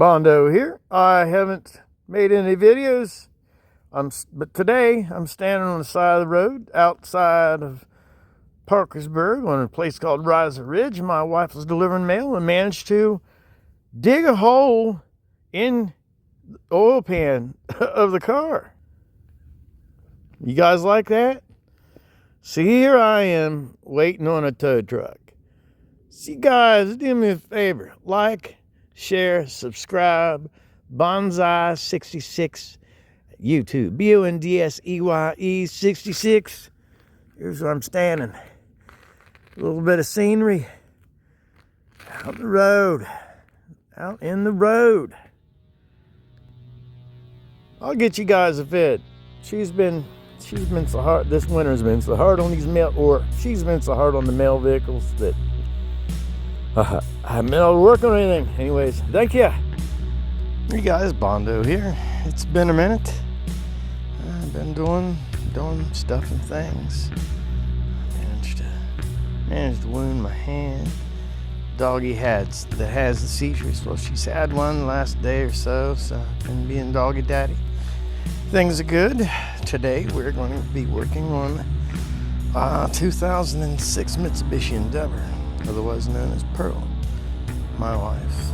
Bondo here. I haven't made any videos, but today I'm standing on the side of the road outside of Parkersburg on a place called Riser Ridge. My wife was delivering mail and managed to dig a hole in the oil pan of the car. You guys like that? See, here I am waiting on a tow truck. See, guys, do me a favor. Like, share, subscribe. Bonsai66 YouTube. BONDSEYE 66. Here's where I'm standing. A little bit of scenery. Out the road. Out in the road. I'll get you guys a vid. She's been so hard. This winter's been so hard on these she's been so hard on the mail vehicles that I haven't been able to work on anything. Anyways, thank you. Hey guys, Bondo here. It's been a minute. I've been doing stuff and things. Managed to wound my hand. Doggy that has the seizures. Well, she's had one last day or so I've been being doggy daddy. Things are good. Today we're going to be working on 2006 Mitsubishi Endeavor, otherwise known as Pearl, my wife.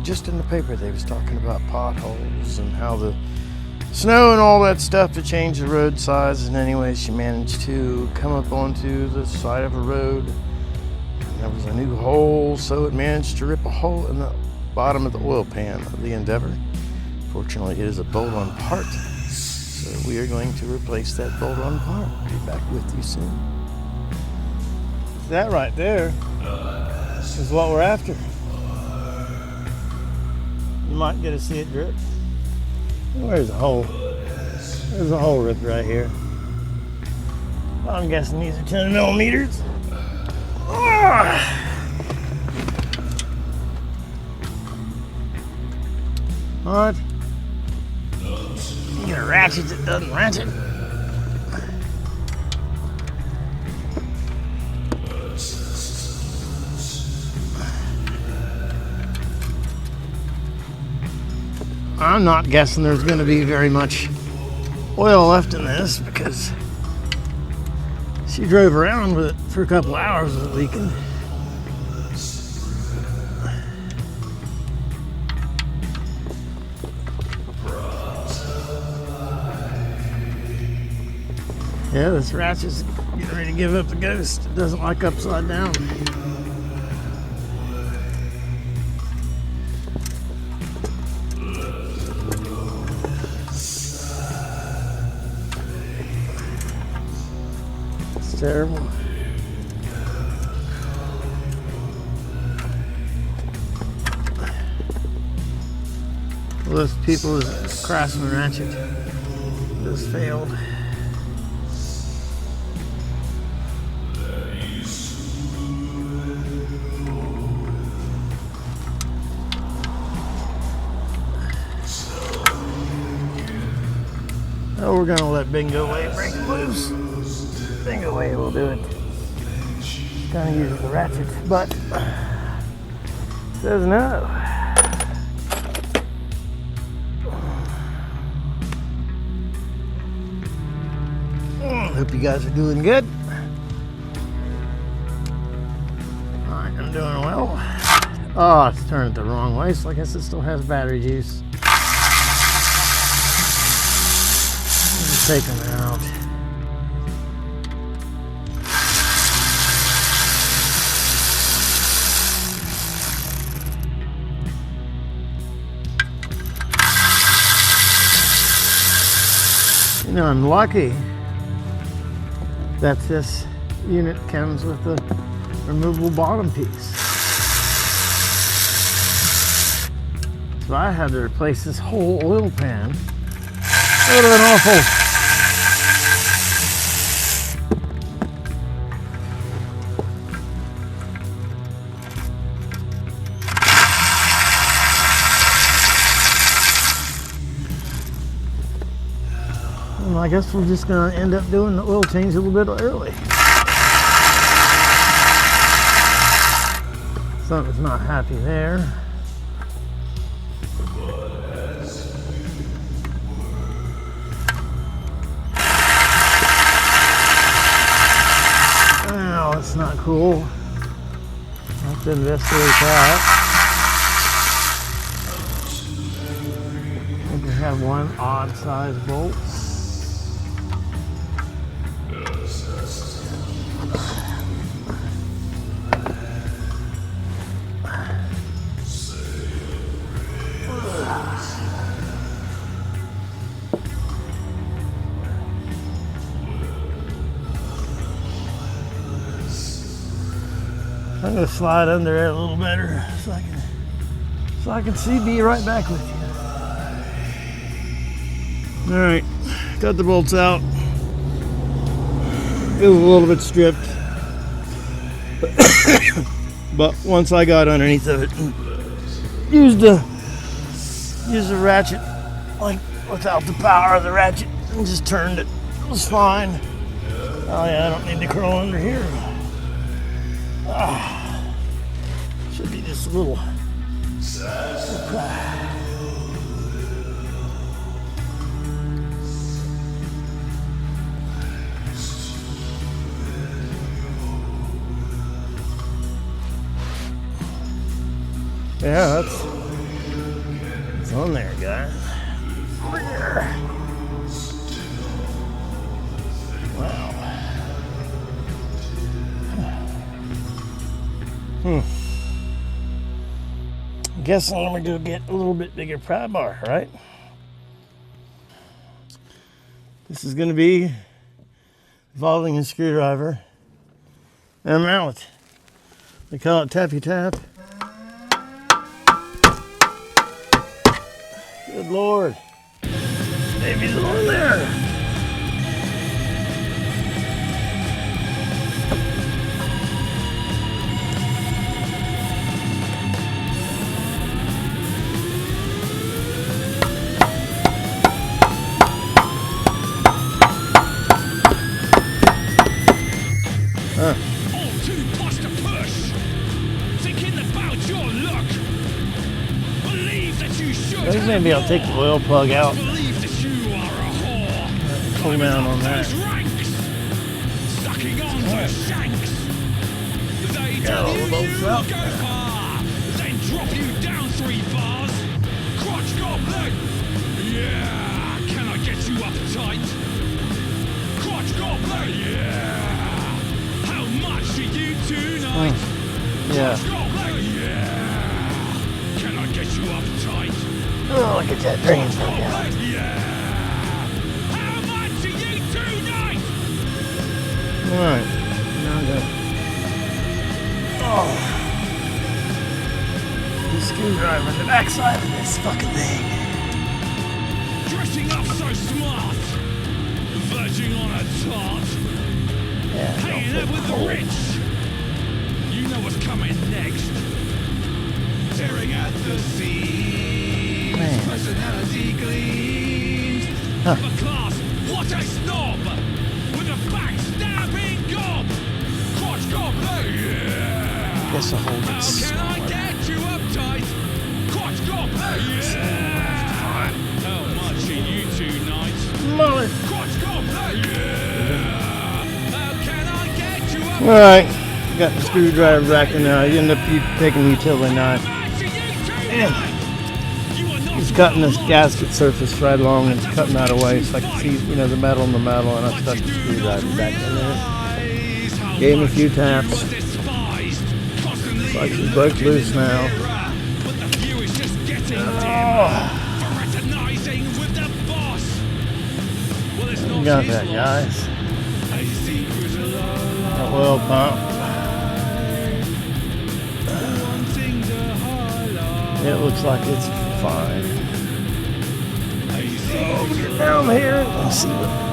Just in the paper they was talking about potholes and how the snow and all that stuff to change the road size, and anyway she managed to come up onto the side of a road and there was a new hole, so it managed to rip a hole in the bottom of the oil pan of the Endeavor. Fortunately, it is a bolt-on part, so we are going to replace that bolt-on part. I'll be back with you soon. That right there is what we're after. You might get to see it drip. Where's the hole? There's a hole ripped right here. I'm guessing these are 10 millimeters. What? You get a ratchet that doesn't ratchet. I'm not guessing there's going to be very much oil left in this because she drove around with it for a couple hours with it leaking. Yeah, this ratchet's getting ready to give up the ghost. It doesn't like upside down. It's terrible. Well, those people is Craftsman ratchet just failed. Oh, we're gonna let Bingo Way break loose. Bingo Way will do it. Gonna use the ratchet, but says no. Hope you guys are doing good. Alright, I'm doing well. Oh, it's turning it the wrong way, so I guess it still has battery juice. Take them out. You know, I'm lucky that this unit comes with a removable bottom piece. So I had to replace this whole oil pan. It would have been awful. I guess we're just going to end up doing the oil change a little bit early. Something's not happy there. Oh, that's not cool. I'll have to investigate that. I think we have one odd size bolt. I'm gonna slide under there a little better so I can be right back with you. All right, got the bolts out. It was a little bit stripped, but once I got underneath of it, used the ratchet, like without the power of the ratchet, and just turned it. It was fine. Oh yeah, I don't need to crawl under here. Should be just a little. Yeah, it's on there, guys. Over here. Wow. I guess I'm gonna go get a little bit bigger pry bar, right? This is gonna be involving a screwdriver and a mallet. They call it tappy tap. Good Lord. Maybe there's one there. All too fast to push. Thinking about your luck. Believe that you should. I think maybe I'll take the oil plug out. Believe that you are a whore. Pull down on that. Ranks, sucking on to shanks. They tell you bolts out. go far, then drop you down 3 bars. Crotch goblin. Yeah, can I get you uptight? Crotch goblin. Yeah. How much are you tonight? Yeah. Yeah. Can I get you uptight? Oh, look at that drain plug out. Yeah. How much are you tonight? Alright. Now I'm gonna. Oh. The screwdriver in the backside of this fucking thing. Dressing up so smart. Verging on a tart. Yeah, Hanging out with the rich. You know what's coming next. Tearing at the seams. Man. Personality gleams. Huh. Upper class, what a snob. With a backstabbing gob. Crotch gob, yeah. Guess I'll hold it How can I somewhere. get you uptight? Crotch gob, yeah. How much are you tonight? Mullet. Crotch gob, yeah. How can I get you up? Alright. Got the screwdriver back in there. You end up taking the utility knife. It's cutting this gasket surface right along and it's cutting that away so I can see, you know, the metal and the metal, and I stuck the screwdriver back in there. Gave him a few taps. So I can break loose now. You got that, guys. That oil pump. It looks like it's fine. So get down here and see what we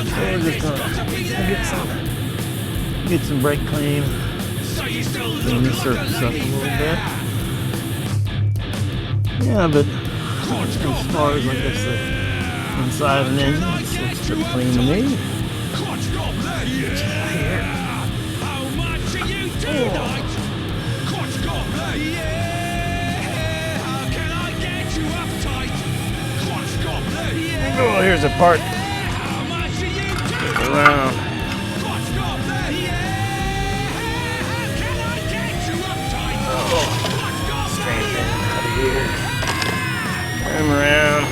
did. We're just gonna get some brake clean, clean the surface up a little bit. Yeah, but as far as I guess inside an engine. This looks pretty clean to me. Clutch goblet, yeah! How much are you tonight? Clutch goblet, yeah! How can I get you uptight? Clutch goblet, yeah! Oh, here's a part. How much are you tonight? Around. Clutch goblet, yeah! How can I get you uptight? Clutch goblet, yeah! Out of here. Come around.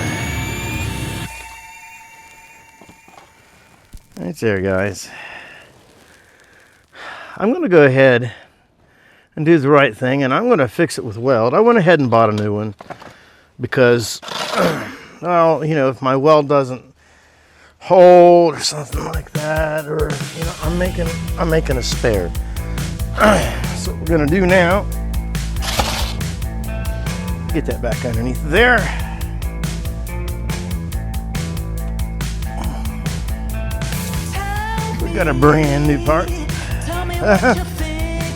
Right there, guys. I'm going to go ahead and do the right thing, and I'm going to fix it with weld. I went ahead and bought a new one because, well, you know, if my weld doesn't hold or something like that, or you know, I'm making a spare. So what we're going to do now, get that back underneath there. We got a brand new part.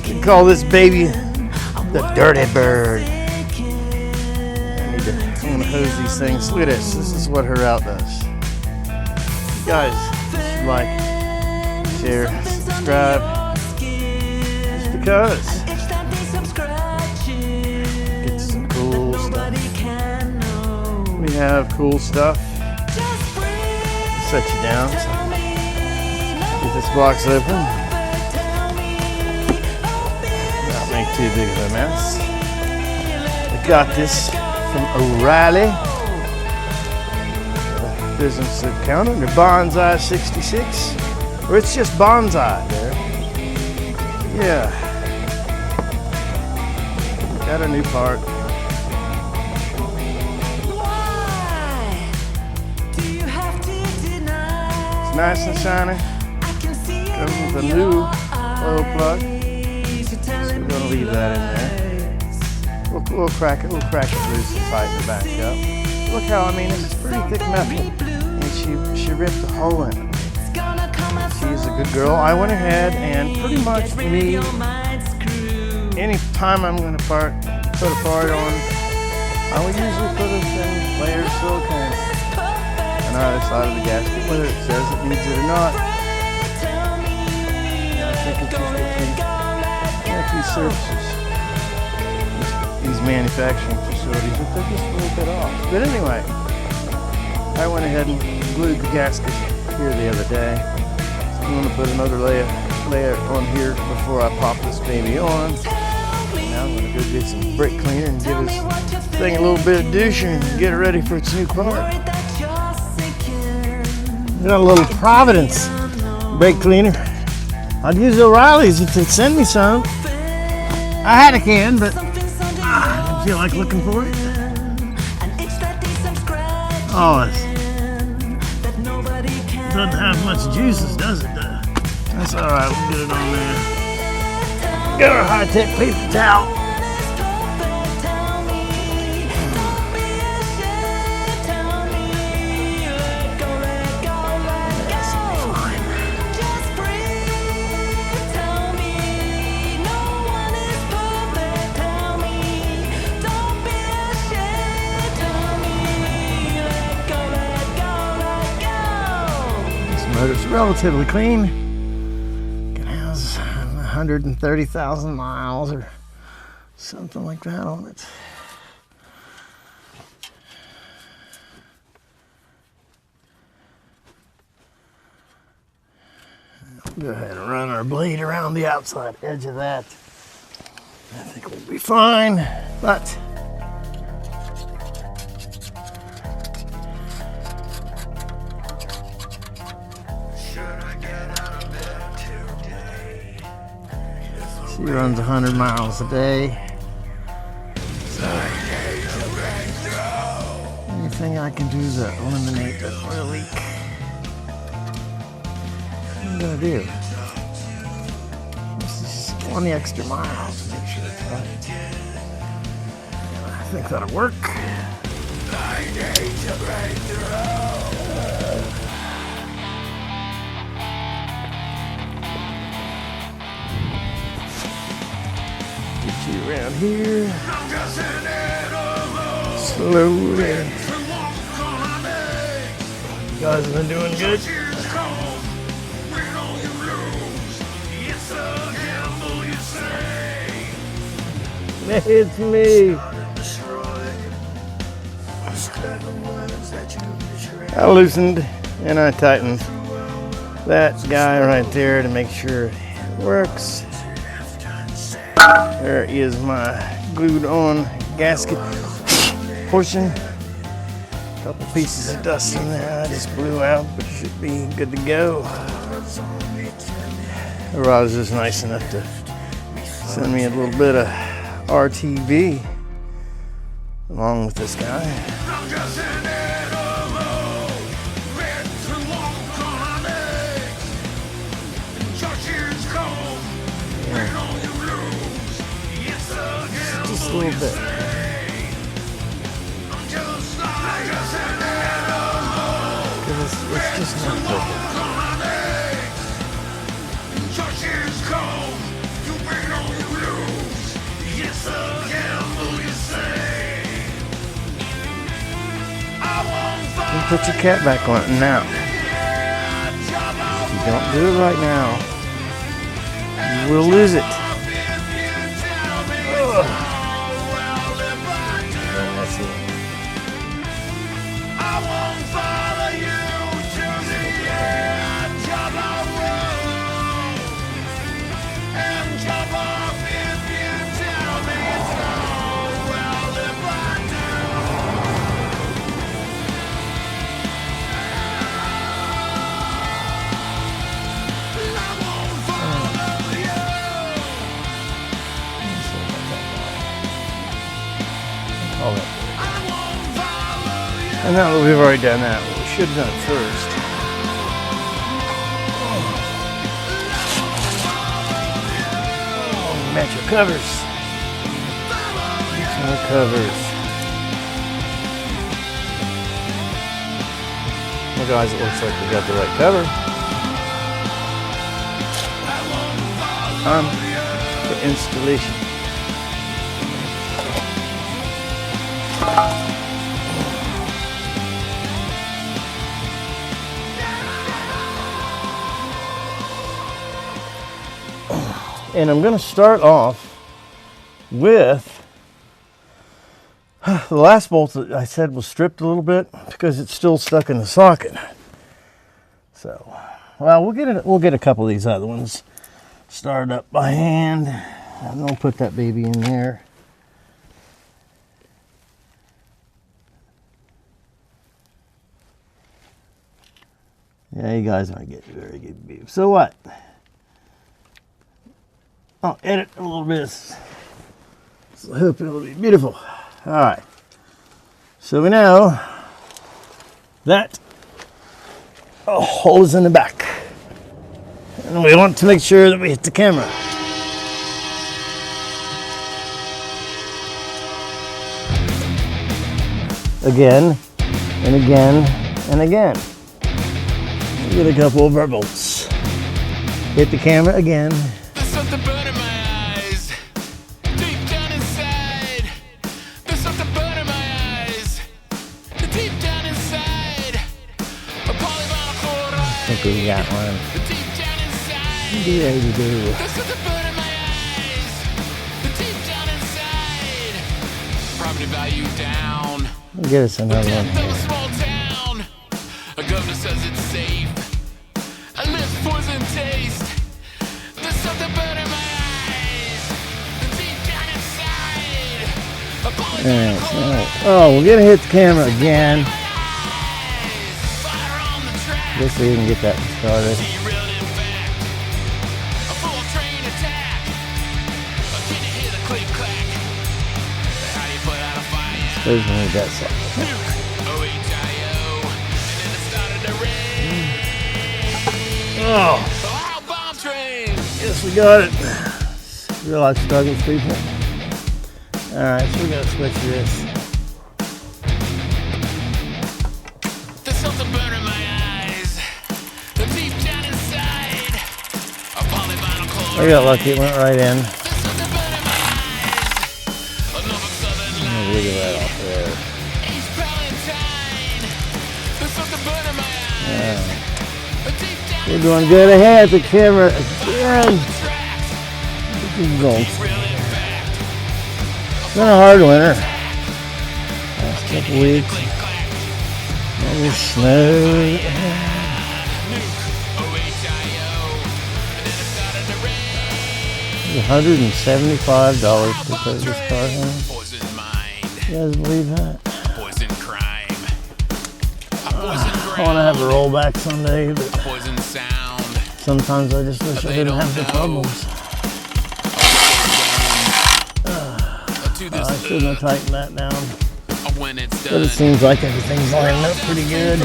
We call this baby the Dirty Bird. I'm gonna hose these things. Look at this. This is what her route does. Guys, if you like, share, subscribe. Just because. Get some cool stuff. We have cool stuff. Set you down. So get this box open. Not make too big of a mess. We got this from O'Reilly. Business account under Bonsai 66. Or it's just Bonsai there. Yeah. Got a new part. It's nice and shiny. Comes with a new oil plug. So we're gonna leave that in there. We'll crack it. We'll crack it loose and tighten it back up. Look how, I mean, it's pretty thick metal, and she ripped a hole in it. She's a good girl. I went ahead and pretty much me, any time I'm gonna put a part on, I would usually put a thin layer of silicone on either side of the gasket, whether it says it needs it or not. I think it's just a few surfaces. These manufacturing facilities, but they're just a little bit off. But anyway, I went ahead and glued the gasket here the other day. So I'm going to put another layer on here before I pop this baby on. Now I'm going to go get some brake cleaner and give this thing a little bit of douche and get it ready for its new part. Got a little Providence brake cleaner. I'd use O'Reilly's if they'd send me some. I had a can, but I didn't feel like looking for it. Oh, it doesn't have much juices, does it? That's all right. We'll get it on there. Get our high-tech paper towel. Motor's relatively clean. It has 130,000 miles or something like that on it. Go ahead and run our blade around the outside edge of that. I think we'll be fine, but she runs 100 miles a day. So anything I can do to eliminate that oil leak, I'm gonna do. This is 20 extra miles to make sure it's right. I think that'll work. Get you around here. Slowly. You guys have been doing good. It's me. I loosened and I tightened that guy right there to make sure it works. There is my glued on gasket portion. A couple pieces of dust in there I just blew out, but it should be good to go. The rod is just nice enough to send me a little bit of RTV along with this guy. Just a little bit. It's just not perfect. You put your cap back on it now. If you don't do it right now, you will lose it. Oh, that's it. And now that we've already done that, we should have done it first. Oh, match your covers. Match our covers. Well, guys, it looks like we got the right cover. For installation. And I'm going to start off with the last bolt that I said was stripped a little bit because it's still stuck in the socket. So, well, we'll get a couple of these other ones started up by hand. And I'll put that baby in there. Yeah, you guys aren't getting very good view. So what? I'll edit a little bit, so I hope it'll be beautiful. All right, so we know that hole is in the back, and we want to make sure that we hit the camera. Again, and again, and again. Get a couple of our bolts. Hit the camera again. Something burn in my eyes, deep down inside. There's something burn in my eyes, deep down inside. A polyvinyl chloride. I think we got one. Deep down inside. Yeah, you do. There's something burn in my eyes, deep down inside. Property value down. We'll get us another one Death of a here. small town. A governor says it's safe. A lift poison taste. There's something burning in my eyes. Deep down inside. Alright, so, oh, we're gonna hit the camera again. Fire on the track. Guess we didn't get that one started. Derailed in fact. A full train attack. Can you hear the click clack? How do you put out a fire? Suppose we need that side. Nuke. O-H-I-O. And then it started to rain. Oh, Oh, bomb train. yes, we got it. Real life struggles, people. Alright, so we gotta switch this. There's something burning my eyes. Deep down inside. A polyvinyl chloride. I got lucky, it went right in. There's something burning my eyes. A Norfolk Southern line. Look at that off there. East Palestine. There's something burning my eyes. We're doing good ahead at the camera again. Keep going. It's been a hard winter. Last couple weeks. All this snow. $175 to tow this car home. You guys believe that? I want to have a rollback someday, but sometimes I just wish I didn't have the problems. I shouldn't have tightened that down. But it seems like everything's lining up pretty good.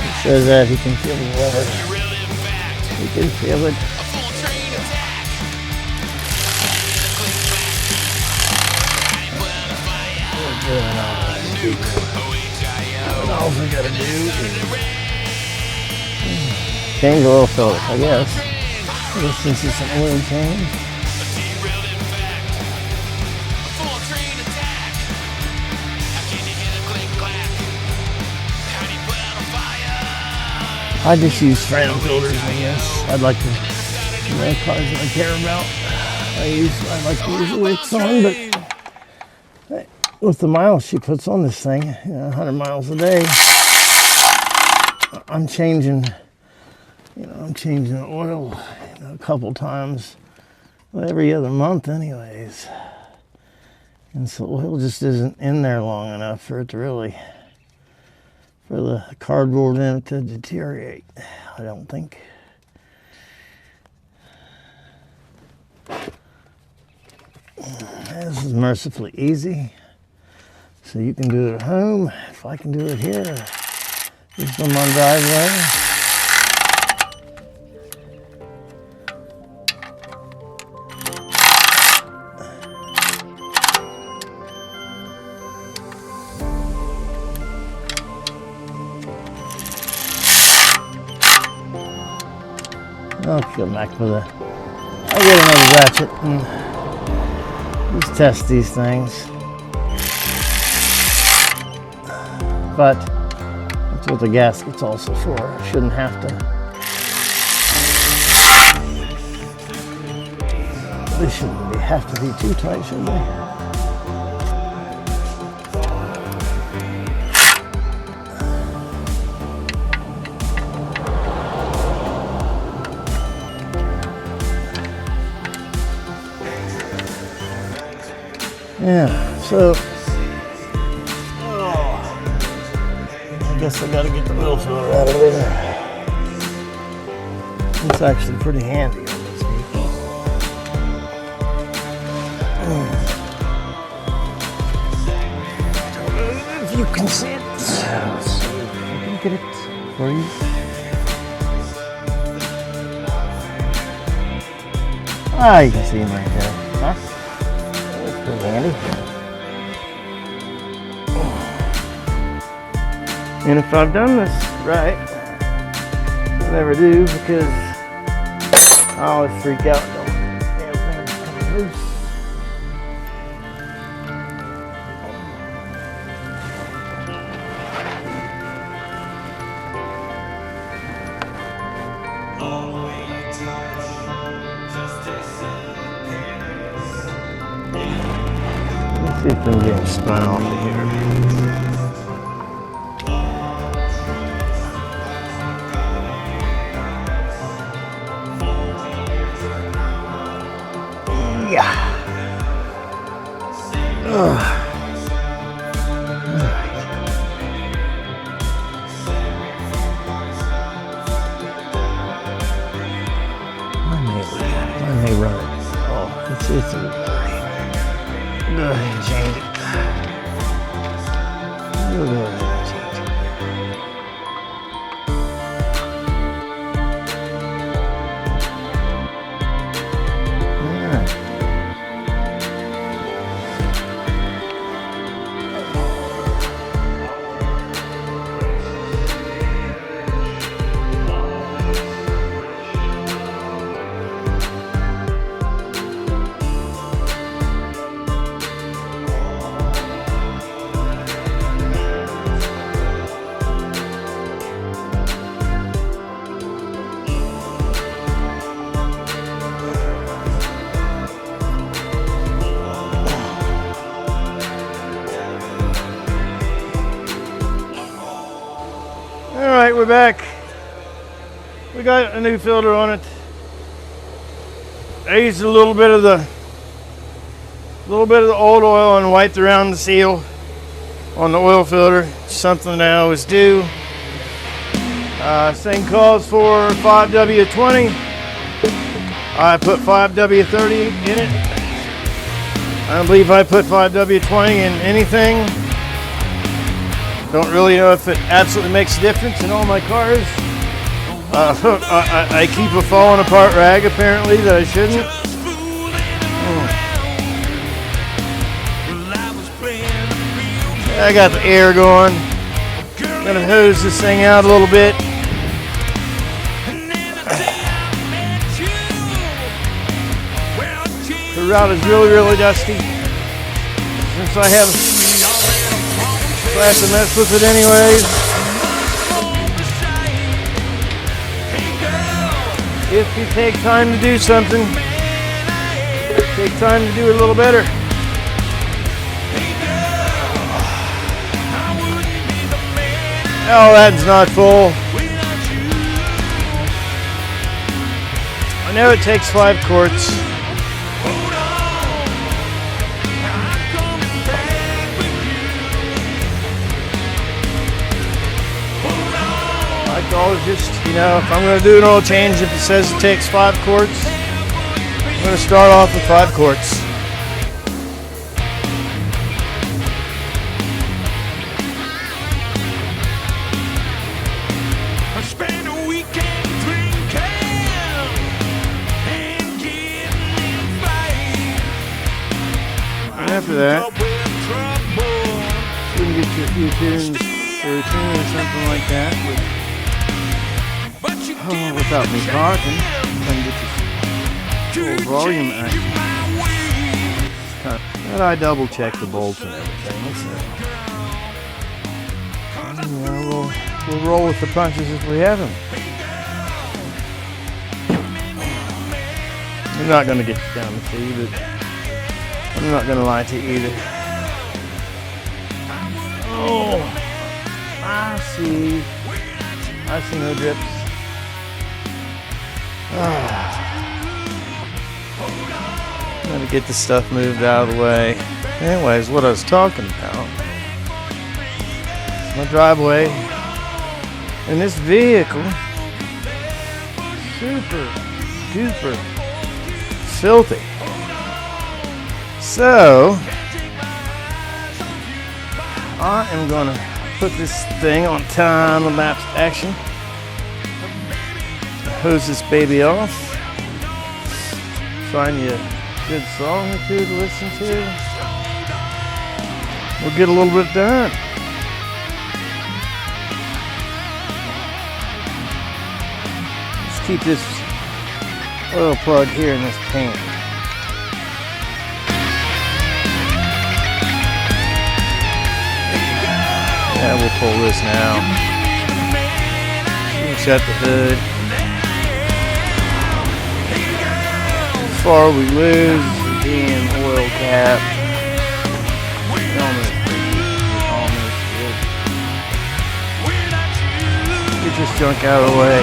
It says that he can feel the weather. He can feel it. What else we gotta do is change the oil filter, I guess. Since it's an oil change. I just use Fram filters, I guess. I'd like to, cars that I care about. I like to use the Wicks on, but with the miles she puts on this thing, 100 miles a day, I'm changing the oil, a couple times every other month anyways. And so oil just isn't in there long enough for it to really, for the cardboard in it to deteriorate, I don't think. This is mercifully easy. So you can do it at home. If I can do it here, just on my driveway. I'll come back with I'll get another ratchet and just test these things. But that's what the gasket's also for. I shouldn't have to. They shouldn't have to be too tight, should they? Yeah, so I guess I gotta get the oil filter out of there. It's actually pretty handy on these vehicles. Don't know if you can see it. Let's see if I can get it for you. Ah, you can see him right there. Huh? Pretty handy. And if I've done this right, I never do because I always freak out. Damn thing's coming loose. Let's see if we can get him spun off of here. Yeah. Ugh. I may run it. Oh, it's a go ahead and change it. Go ahead and change it. Alright. Alright, we're back. We got a new filter on it. I used a little bit of the old oil and wiped around the seal on the oil filter. Something I always do. This thing calls for 5W20. I put 5W30 in it. I don't believe I put 5W20 in anything. Don't really know if it absolutely makes a difference in all my cars. I keep a falling apart rag apparently that I shouldn't. I got the air going. Gonna hose this thing out a little bit. The route is really dusty. Since I have to mess with it anyways. If you take time to do something, take time to do it a little better. Oh, that's not full. I know it takes 5 quarts. I'd always just, if I'm going to do an oil change, if it says it takes 5 quarts, I'm going to start off with 5 quarts. And after that, you can get you a few tunes or a tune or something like that. Without me talking, and get your full volume action. And I double check the bolts and everything. So, we'll roll with the punches if we have them. I'm not going to get you down to see, but I'm not going to lie to you either. Oh, I see no drips. I'm gonna get this stuff moved out of the way. Anyways, what I was talking about, my driveway and this vehicle, super duper filthy. So I am gonna put this thing on time-lapse action. Hose this baby off. Find you a good song or two to listen to. We'll get a little bit done. Let's keep this oil plug here in this pan. Yeah, we'll pull this now. Shut the hood. Before we lose the oil cap. Get this junk out of the way.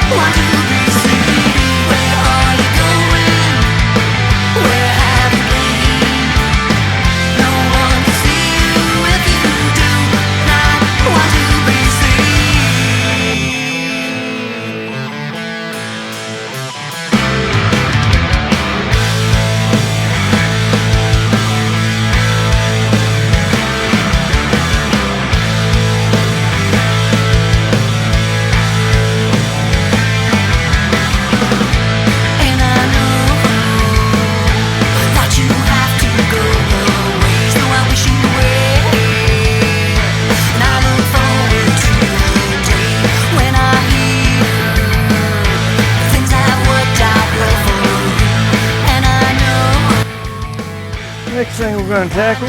Want to be seen. Where are you going? Where have you been? No one can see you if you do not want to be seen. And I know that you have to go away, so I wish you well. And I look forward to the day when I hear things have worked out well for you. And I know Next thing we're going to tackle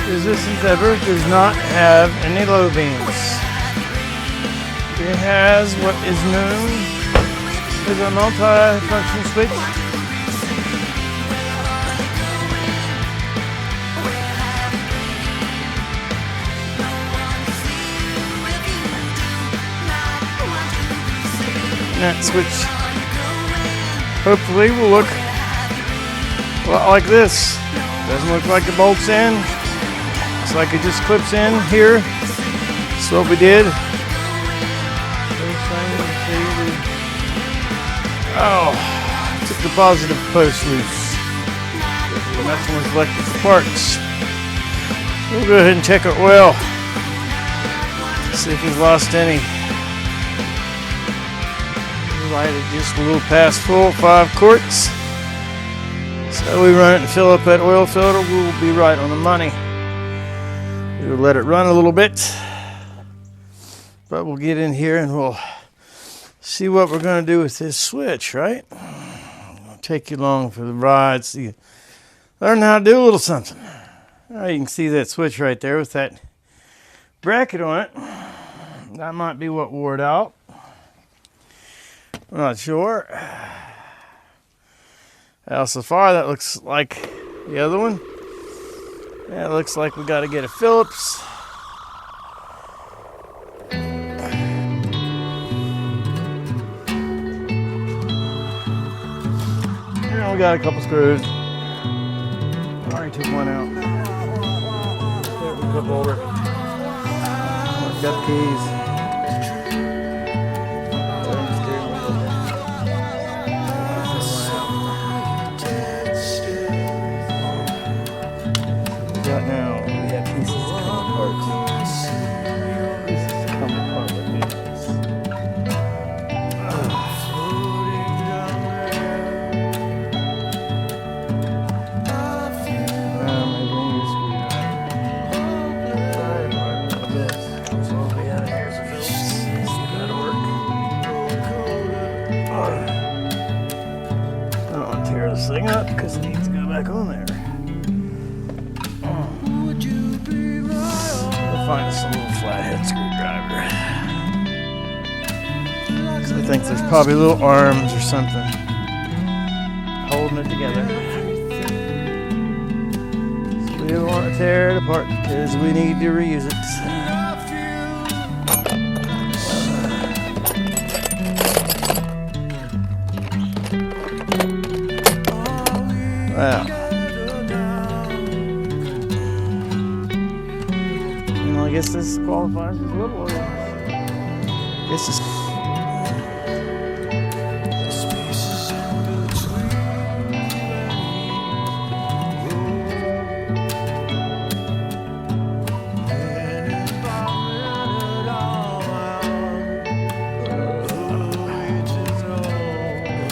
is this Endeavor does not have any low beams. It has what is known as a multi-function switch. And that switch hopefully will look a lot like this. Doesn't look like it bolts in. Looks like it just clips in here. That's what we did. First thing you see is- oh, took the positive post loose. And that's one was electrical parts. We'll go ahead and check our oil. See if we've lost any. We light it just a little past full, 5 quarts. So we run it and fill up that oil filter, we'll be right on the money. We'll let it run a little bit, but we'll get in here and we'll see what we're going to do with this switch, right? I'll take you along for the ride, so you learn how to do a little something. All right, you can see that switch right there with that bracket on it. That might be what wore it out. I'm not sure. So far, that looks like the other one. Yeah, it looks like we got to get a Phillips. And we got a couple screws. Already took one out. There we go, over. Got the keys. Right now, we have pieces that come apart. Pieces come apart like this. Maybe we need a screwdriver. Pry it apart a little bit. So what we have here is a Phillips. See if that'll work. I don't want to tear this thing up because it needs to go back on there. Find us a little flathead screwdriver. So I think there's probably little arms or something holding it together. So we don't want to tear it apart because we need to reuse it. Wow. I guess this qualifies as little oil. This is.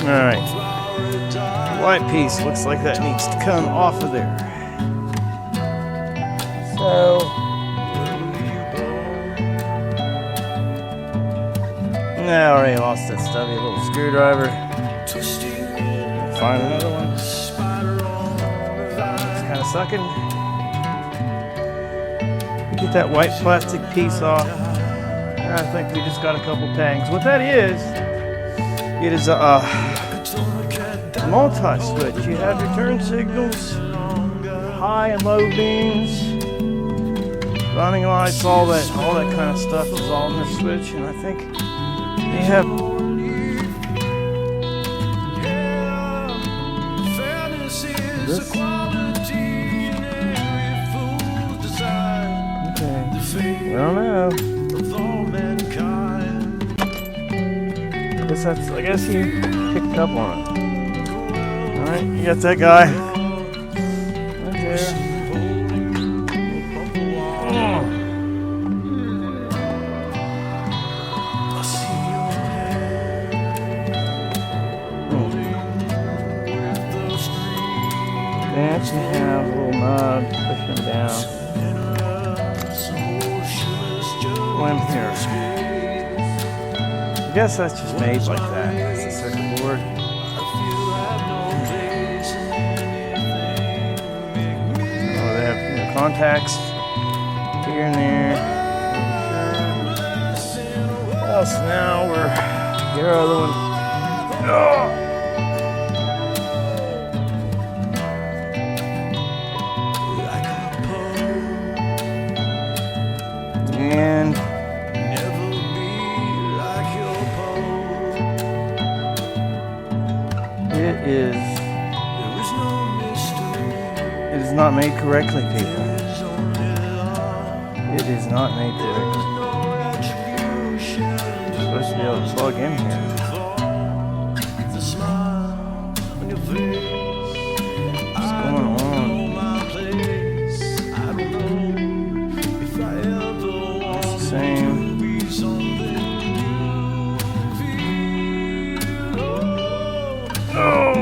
All right. The white piece looks like that needs to come off of there. So. I already lost that stubby little screwdriver. Find another one. It's kind of sucking. Get that white plastic piece off. And I think we just got a couple tangs. What that is, it is a multi-switch. You have your turn signals, high and low beams, running lights, all that kind of stuff is all in this switch. And I think You have this. Okay. I don't know. I guess he picked up on it. Alright, you got that guy. Right there. Oh. Dance and have a little nod, pushing down. Limb here. I guess that's just made like that. It's a circuit board. Oh, they have contacts here and there. Well, so now we're get our other one. Oh. And it is not made correctly, people. It is not made correctly. It's supposed to be able to plug in here. What's going on? It's the same. Oh!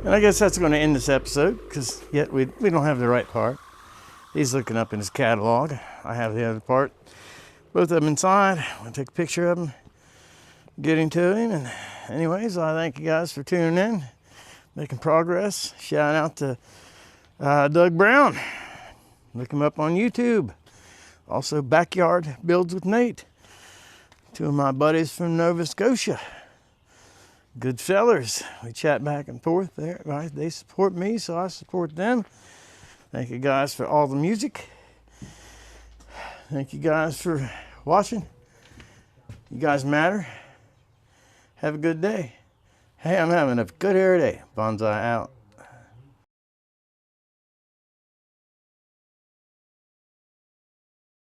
And I guess that's going to end this episode, because yet we don't have the right part. He's looking up in his catalog. I have the other part. Both of them inside. I'm going to take a picture of them, getting to him. And anyways, I thank you guys for tuning in, making progress. Shout out to Doug Brown. Look him up on YouTube. Also, Backyard Builds with Nate. Two of my buddies from Nova Scotia. Good fellers. We chat back and forth there. Right? They support me, so I support them. Thank you guys for all the music. Thank you guys for watching. You guys matter. Have a good day. Hey, I'm having a good hair day. Bonsai out.